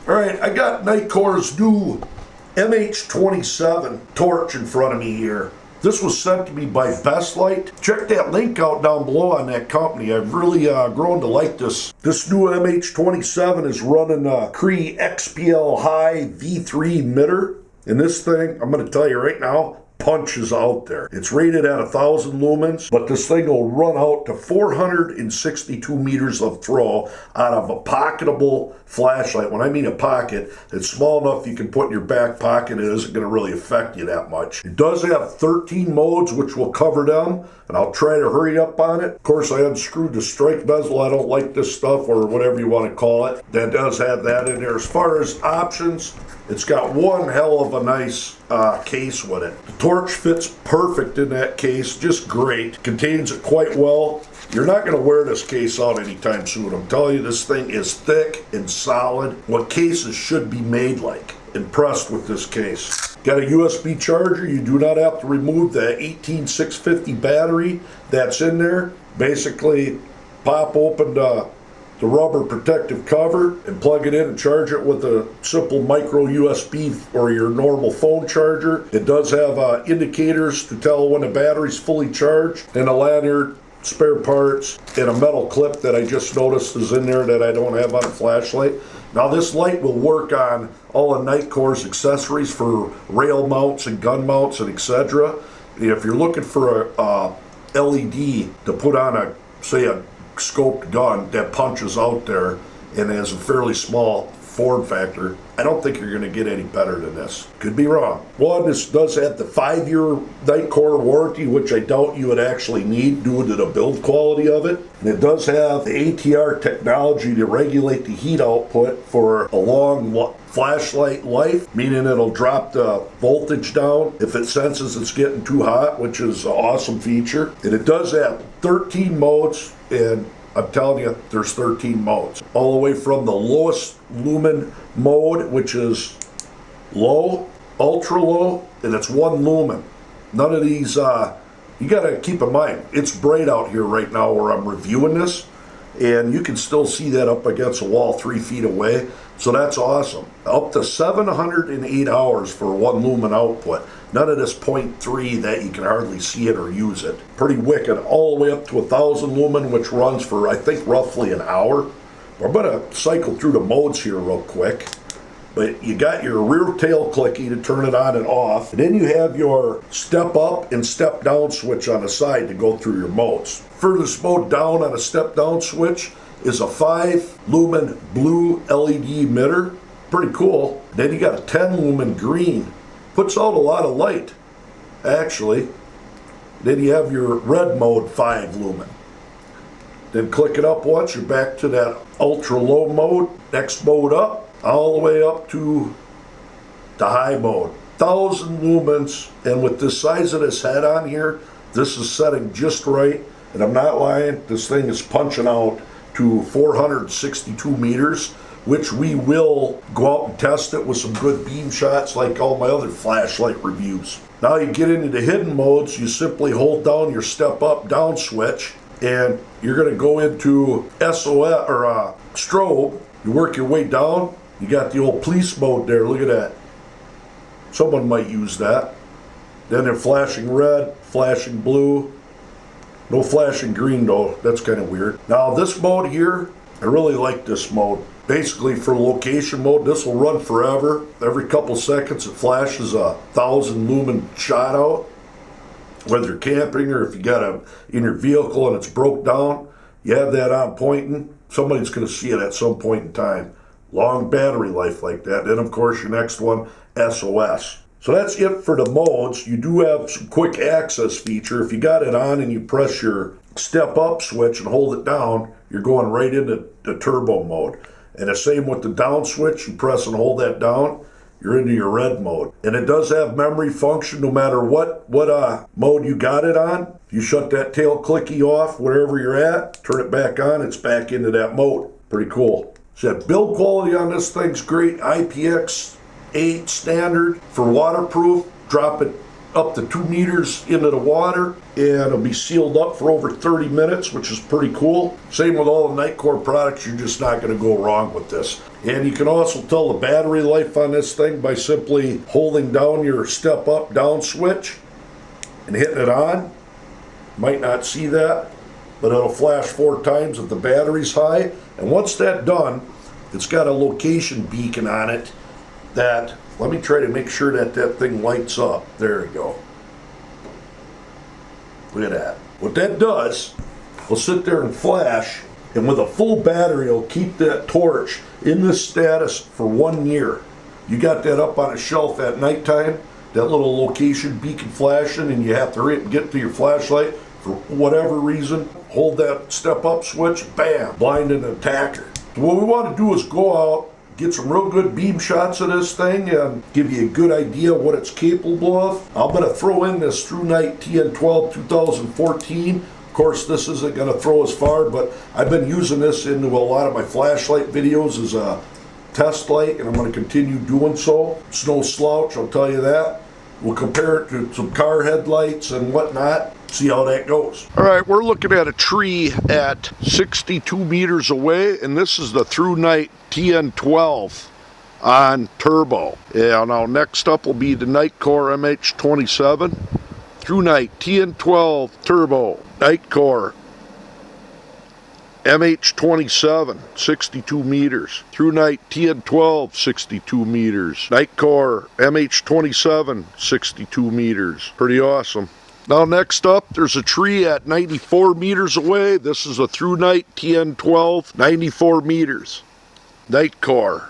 All right, I got Nitecore's new MH27 torch in front of me here. This was sent to me by Bestlight. Check that link out down below on that company. I've really grown to like this. This new MH27 is running a Cree XPL High V3 emitter. And this thing, I'm going to tell you right now, punches out there. It's rated at 1,000 lumens, but this thing will run out to 462 meters of throw out of a pocketable flashlight. When I mean a pocket, it's small enough you can put in your back pocket. It isn't going to really affect you that much. It does have 13 modes, which will cover them, and I'll try to hurry up on it. Of course, I unscrewed the strike bezel. I don't like this stuff, or whatever you want to call it. That does have that in there. As far as options, it's got one hell of a nice case with it. The torch fits perfect in that case, just great. Contains it quite well. You're not going to wear this case out anytime soon. I'm telling you, this thing is thick and solid. What cases should be made like. Impressed with this case. Got a USB charger. You do not have to remove the 18650 battery that's in there. Basically, pop open the rubber protective cover and plug it in and charge it with a simple micro USB or your normal phone charger. It does have indicators to tell when the battery's fully charged, and a lanyard, spare parts, and a metal clip that I just noticed is in there that I don't have on a flashlight. Now this light will work on all of Nitecore's accessories for rail mounts and gun mounts and etc. If you're looking for a LED to put on say a scoped gun that punches out there and has a fairly small form factor, I don't think you're going to get any better than this. Could be wrong. One, this does have the 5-year Nitecore warranty, which I doubt you would actually need due to the build quality of it. And it does have the ATR technology to regulate the heat output for a long flashlight life, meaning it'll drop the voltage down if it senses it's getting too hot, which is an awesome feature. And it does have 13 modes, and I'm telling you, there's 13 modes. All the way from the lowest lumen mode, which is low, ultra low, and it's 1 lumen. None of these, you gotta keep in mind, it's bright out here right now where I'm reviewing this, and you can still see that up against a wall 3 feet away. So that's awesome. Up to 708 hours for 1 lumen output. None of this 0.3 that you can hardly see it or use it. Pretty wicked. All the way up to 1,000 lumen, which runs for, I think, roughly an hour. I'm going to cycle through the modes here real quick. But you got your rear tail clicky to turn it on and off. And then you have your step up and step down switch on the side to go through your modes. Furthest mode down on a step down switch is a 5 lumen blue LED emitter. Pretty cool. Then you got a 10 lumen green. Puts out a lot of light, actually. Then you have your red mode 5 lumen. Then click it up once, you're back to that ultra low mode. Next mode up, all the way up to the high mode. 1,000 lumens, and with the size of this head on here, this is setting just right. And I'm not lying, this thing is punching out to 462 meters, which we will go out and test it with some good beam shots like all my other flashlight reviews. Now you get into the hidden modes, you simply hold down your step up down switch, and you're going to go into SOS or strobe. You work your way down, you got the old police mode there, look at that. Someone might use that. Then they're flashing red, flashing blue. No flashing green though, that's kind of weird. Now this mode here, I really like this mode. Basically for location mode, this will run forever. Every couple seconds it flashes a 1,000 lumen shot out. Whether you're camping or if you got it in your vehicle and it's broke down, you have that on pointing, somebody's going to see it at some point in time. Long battery life like that. Then of course your next one, SOS. So that's it for the modes. You do have some quick access feature. If you got it on and you press your step up switch and hold it down, you're going right into the turbo mode. And the same with the down switch, you press and hold that down, you're into your red mode. And it does have memory function no matter what mode you got it on. You shut that tail clicky off wherever you're at, turn it back on, it's back into that mode. Pretty cool. So that build quality on this thing's great. IPX8 standard for waterproof. Drop it up to 2 meters into the water and it'll be sealed up for over 30 minutes, which is pretty cool. Same with all the Nitecore products, you're just not going to go wrong with this. And you can also tell the battery life on this thing by simply holding down your step up down switch and hitting it on. Might not see that, but it'll flash 4 times if the battery's high. And once that's done, it's got a location beacon on it that, let me try to make sure that that thing lights up. There we go. Look at that. What that does, will sit there and flash, and with a full battery, it'll keep that torch in this status for 1 year. You got that up on a shelf at nighttime, that little location beacon flashing, and you have to get to your flashlight for whatever reason, hold that step up switch, bam, blind an attacker. So what we want to do is go out, get some real good beam shots of this thing and give you a good idea of what it's capable of. I'm going to throw in this TrueNite TN12 2014. Of course, this isn't going to throw as far, but I've been using this into a lot of my flashlight videos as a test light, and I'm going to continue doing so. It's no slouch, I'll tell you that. We'll compare it to some car headlights and whatnot, see how that goes. All right, we're looking at a tree at 62 meters away, and this is the TrueNite TN12 on turbo. Yeah, now next up will be the Nitecore MH27. TrueNite TN12 turbo, Nitecore MH27, 62 meters. TrueNite TN12, 62 meters. Nitecore MH27, 62 meters. Pretty awesome. Now next up, there's a tree at 94 meters away. This is a TrueNite TN12, 94 meters. Nitecore,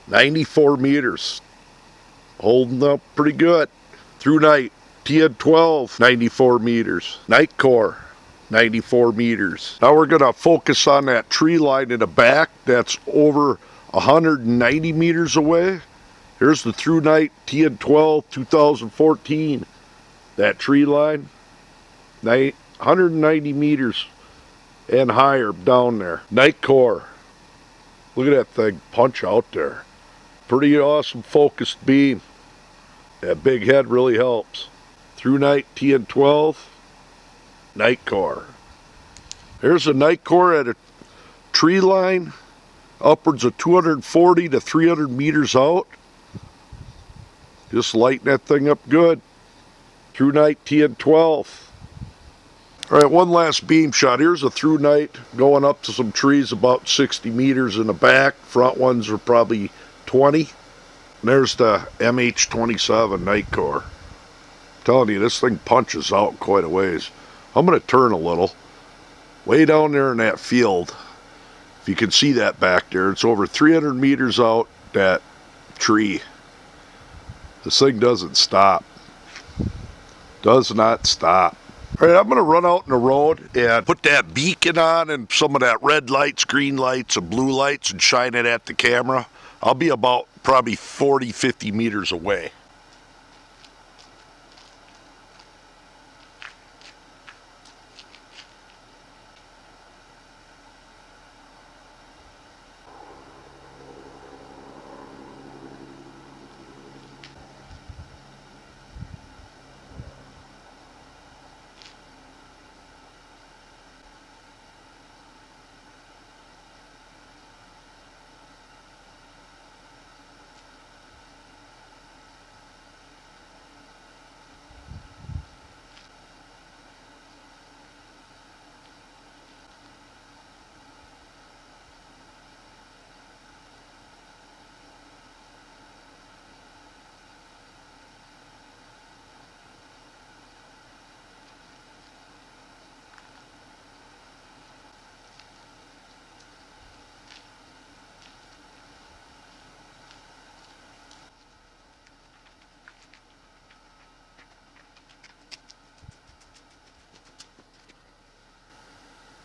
94 meters. Holding up pretty good. TrueNite TN12, 94 meters. Nitecore, 94 meters. Now we're going to focus on that tree line in the back that's over 190 meters away. Here's the TrueNite TN12 2014. That tree line, 190 meters and higher down there. Nitecore, look at that thing punch out there. Pretty awesome focused beam. That big head really helps. TrueNite TN12, Nitecore. There's a Nitecore at a tree line upwards of 240 to 300 meters out. Just lighting that thing up good. TrueNite TN12. All right, one last beam shot. Here's a TrueNite going up to some trees about 60 meters in the back. Front ones are probably 20. And there's the MH27 Nitecore. I'm telling you, this thing punches out quite a ways. I'm going to turn a little. Way down there in that field, if you can see that back there, it's over 300 meters out, that tree. This thing doesn't stop. Does not stop. All right, I'm going to run out in the road and put that beacon on and some of that red lights, green lights, and blue lights and shine it at the camera. I'll be about probably 40, 50 meters away.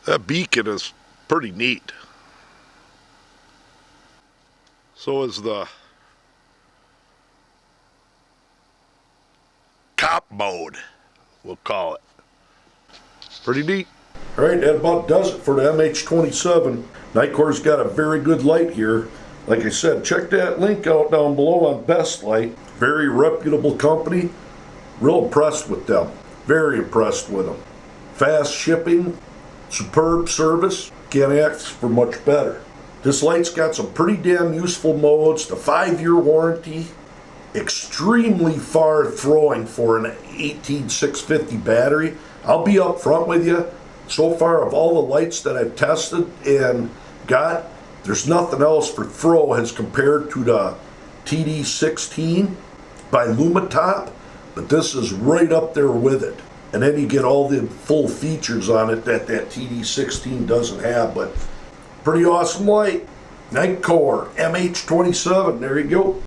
That beacon is pretty neat. So is the cop mode, we'll call it. Pretty neat. All right, that about does it for the MH27. Nitecore's got a very good light here. Like I said, check that link out down below on Best Light. Very reputable company. Real impressed with them. Very impressed with them. Fast shipping. Superb service, can't ask for much better. This light's got some pretty damn useful modes, the 5-year warranty, extremely far throwing for an 18650 battery. I'll be up front with you. So far, of all the lights that I've tested and got, there's nothing else for throw as compared to the TD16 by Lumitop, but this is right up there with it. And then you get all the full features on it that TD16 doesn't have, but pretty awesome light. Nitecore MH27, there you go.